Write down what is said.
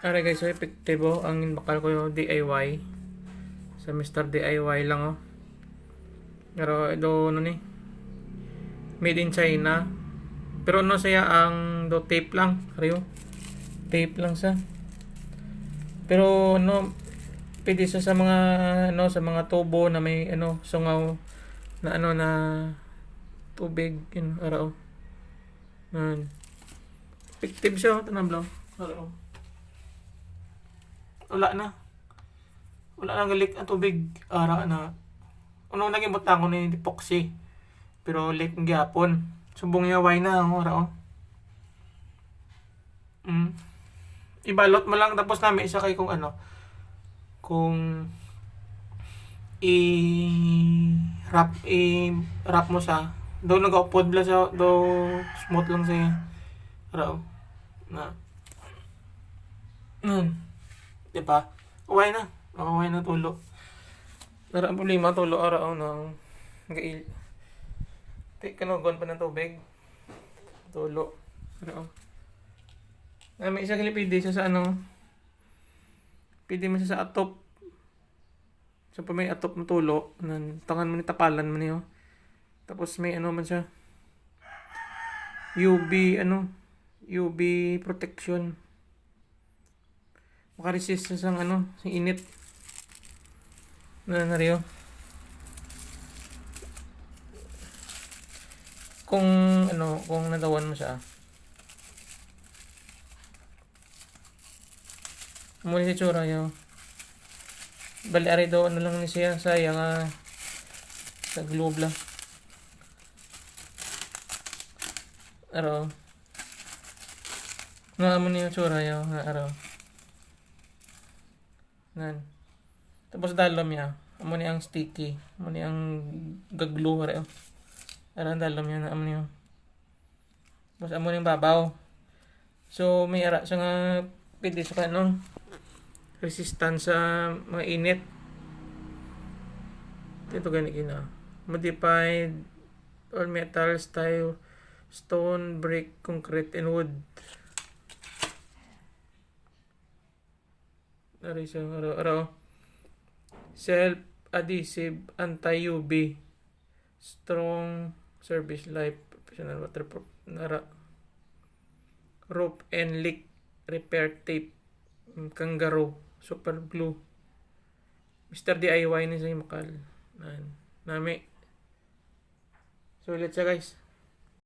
Alright guys, so epektibo ang bakal ko yung DIY sa Mr. DIY lang oh. Pero ito ano ni made in China. Pero ano saya ang do tape lang, Rio. Tape lang sa. Pero ano pwede sa mga ano sa mga tubo na may ano sungaw na ano na tubig yun araw. Effective siya tanablaw. Araw. Wala na galik ang tubig ara na ano naging butang ko ni epoxy pero leak ng gyapon subong niya way na ang ara oh. Ibalot mo lang tapos nami isa kay kung ano kung i-wrap mo sa do nag-upod bla sa do smooth lang siya ara oh. Na di ba? Uway na. Uway na tulo. Nara ang problema tulo araw ng gail. Kanogon pa ng tubig. Tulo. Araw. May isa pwede siya sa ano. Pwede mo siya sa atop. So pa may atop ng tulo. Tangan mo ni tapalan mo niyo. Tapos may ano man siya. UV protection. Makaresist sa ano, sa init. Na Rio. Kung natawan mo siya. Muna si tsura yo. Bali ari do ano lang ni siya sayang sa globe lang. Araw. Mo ni tsura yo araw. Nan. Tapos dalom niya. Amo ni ang sticky. Amo ni ang gaglo reo. Ara dalom niya na amo niyo. Tapos amo ni babaw. So may ara siya nga pwede sa kanong resistance sa mga init. Ito gani kina. Modified all metal style stone, brick, concrete and wood. Ari siya araw. Self-adhesive, anti-UV, strong service life, professional waterproof, rope and leak repair tape, kangaroo, super glue. Mr. DIY ni sa makal. Nami. So, let's guys.